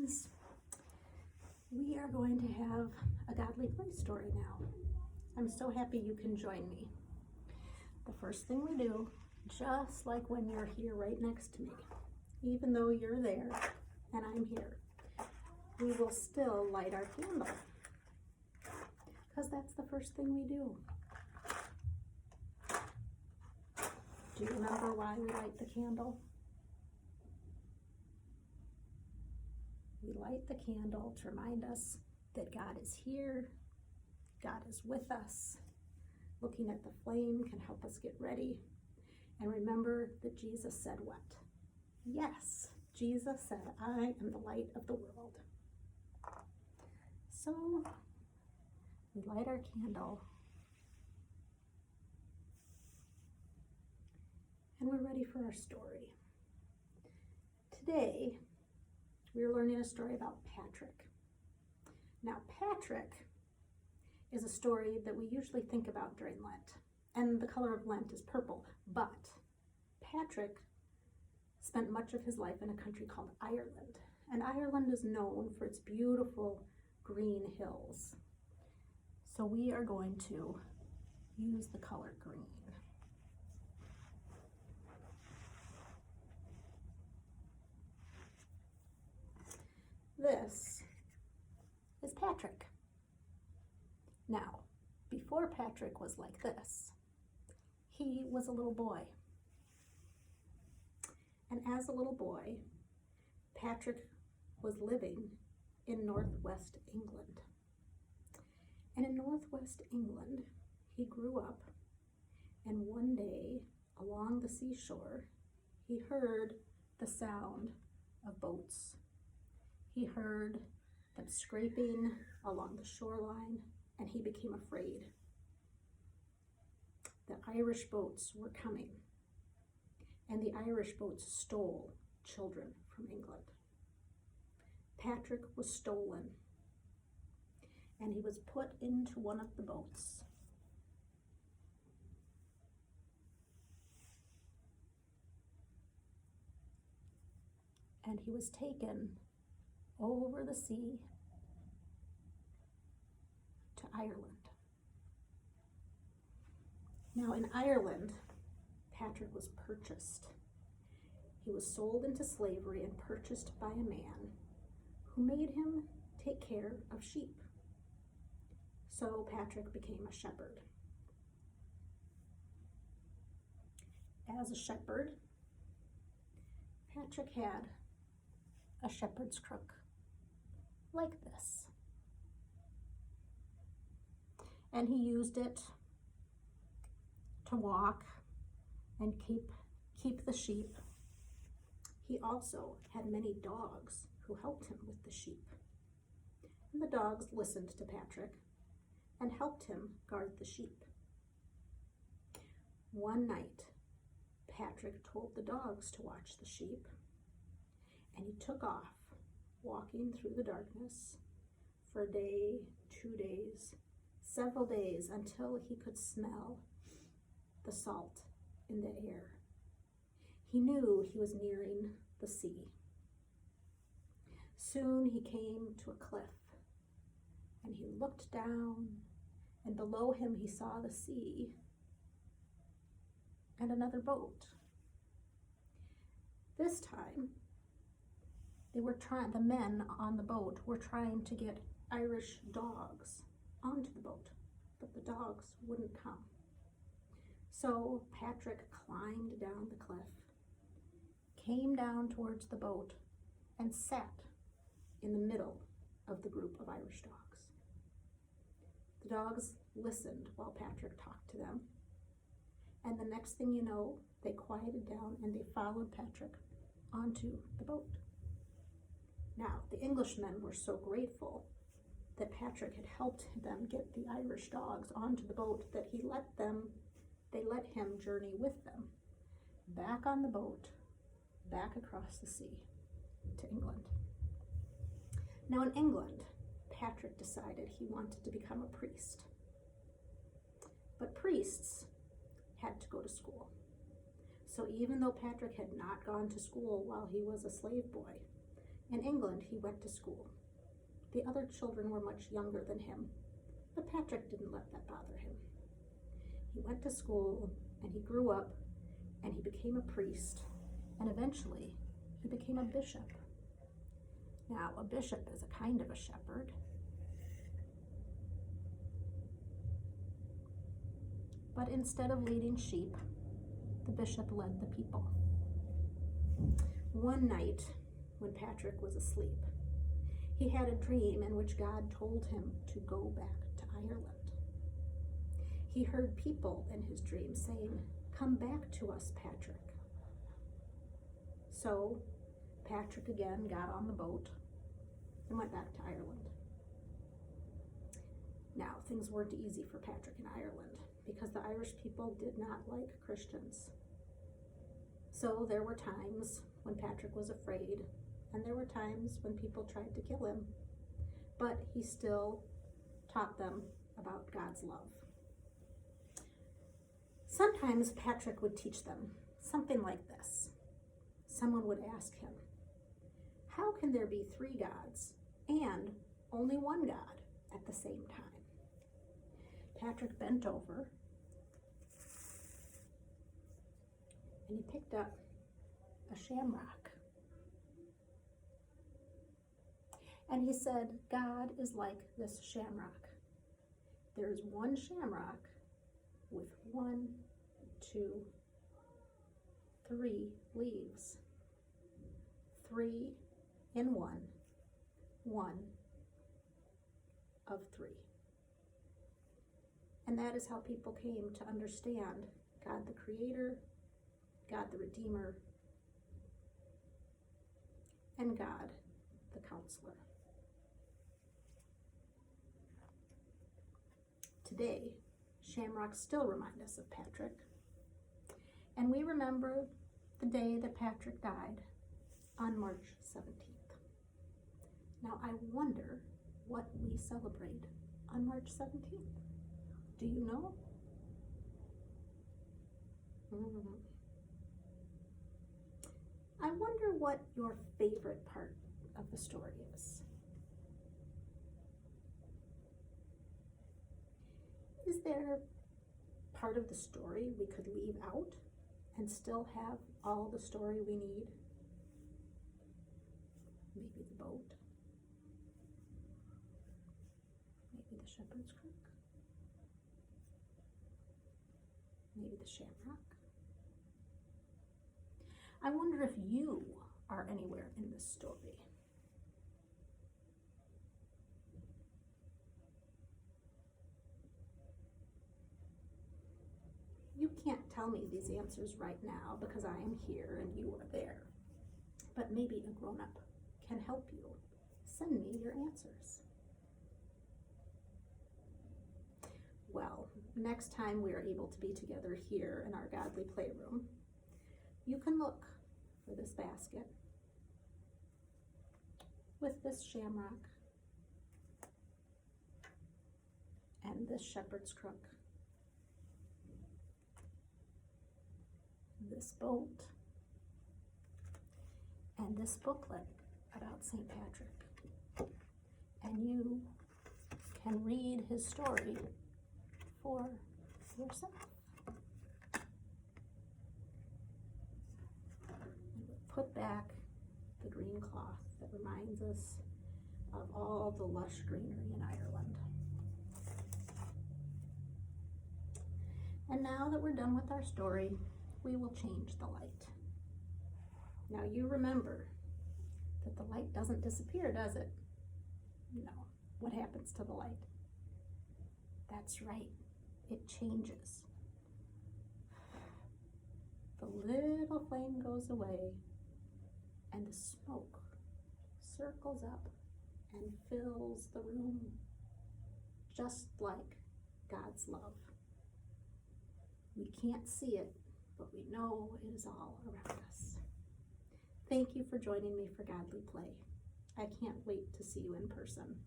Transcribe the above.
friends. We are going to have a godly play story now. I'm so happy you can join me. The first thing we do, just like when you're here right next to me, even though you're there and I'm here, we will still light our candle, because that's the first thing we do. Do you remember why we light the candle? We light the candle to remind us that God is here, God is with us. Looking at the flame can help us get ready. And remember that Jesus said what? Yes, Jesus said, I am the light of the world. So we light our candle and we're ready for our story. Today, we're learning a story about Patrick. Now, Patrick is a story that we usually think about during Lent, and the color of Lent is purple, but Patrick spent much of his life in a country called Ireland, and Ireland is known for its beautiful green hills. So we are going to use the color green. This is Patrick. Now, before Patrick was like this, he was a little boy. And as a little boy, Patrick was living in northwest England. And in northwest England, he grew up, and one day along the seashore, he heard the sound of boats. He heard them scraping along the shoreline, and he became afraid. The Irish boats were coming, and the Irish boats stole children from England. Patrick was stolen, and he was put into one of the boats. And he was taken over the sea to Ireland. Now in Ireland, Patrick was purchased. He was sold into slavery and purchased by a man who made him take care of sheep. So Patrick became a shepherd. As a shepherd, Patrick had a shepherd's crook like this. And he used it to walk and keep the sheep. He also had many dogs who helped him with the sheep. And the dogs listened to Patrick and helped him guard the sheep. One night, Patrick told the dogs to watch the sheep, and he took off, walking through the darkness for a day, 2 days, several days, until he could smell the salt in the air. He knew he was nearing the sea. Soon he came to a cliff, and he looked down, and below him he saw the sea and another boat. This time, the men on the boat were trying to get Irish dogs onto the boat, but the dogs wouldn't come. So Patrick climbed down the cliff, came down towards the boat, and sat in the middle of the group of Irish dogs. The dogs listened while Patrick talked to them, and the next thing you know, they quieted down and they followed Patrick onto the boat. Now, the Englishmen were so grateful that Patrick had helped them get the Irish dogs onto the boat that they let him journey with them back on the boat, back across the sea to England. Now in England, Patrick decided he wanted to become a priest. But priests had to go to school. So even though Patrick had not gone to school while he was a slave boy, In England, he went to school. The other children were much younger than him, but Patrick didn't let that bother him. He went to school, and he grew up, and he became a priest, and eventually he became a bishop. Now, a bishop is a kind of a shepherd. But instead of leading sheep, the bishop led the people. One night, when Patrick was asleep, he had a dream in which God told him to go back to Ireland. He heard people in his dream saying, "Come back to us, Patrick." So Patrick again got on the boat and went back to Ireland. Now, things weren't easy for Patrick in Ireland because the Irish people did not like Christians. So there were times when Patrick was afraid, and there were times when people tried to kill him, but he still taught them about God's love. Sometimes Patrick would teach them something like this. Someone would ask him, "How can there be three gods and only one God at the same time?" Patrick bent over and he picked up a shamrock. And he said, "God is like this shamrock. There's one shamrock with 1, 2, 3 leaves. 3 in 1, 1 of 3. And that is how people came to understand God the Creator, God the Redeemer, and God the Counselor. Today, shamrocks still remind us of Patrick, and we remember the day that Patrick died on March 17th. Now, I wonder what we celebrate on March 17th. Do you know? I wonder what your favorite part of the story is. Is there part of the story we could leave out and still have all the story we need? Maybe the boat. Maybe the shepherd's crook. Maybe the shamrock. I wonder if you are anywhere in this story. You can't tell me these answers right now because I am here and you are there. But maybe a grown-up can help you. Send me your answers. Well, next time we are able to be together here in our godly playroom, you can look for this basket with this shamrock and this shepherd's crook, this boat, and this booklet about St. Patrick. And you can read his story for yourself. Put back the green cloth that reminds us of all the lush greenery in Ireland. And now that we're done with our story, we will change the light. Now you remember that the light doesn't disappear, does it? No. What happens to the light? That's right, it changes. The little flame goes away, and the smoke circles up and fills the room, just like God's love. We can't see it, but we know it is all around us. Thank you for joining me for Godly Play. I can't wait to see you in person.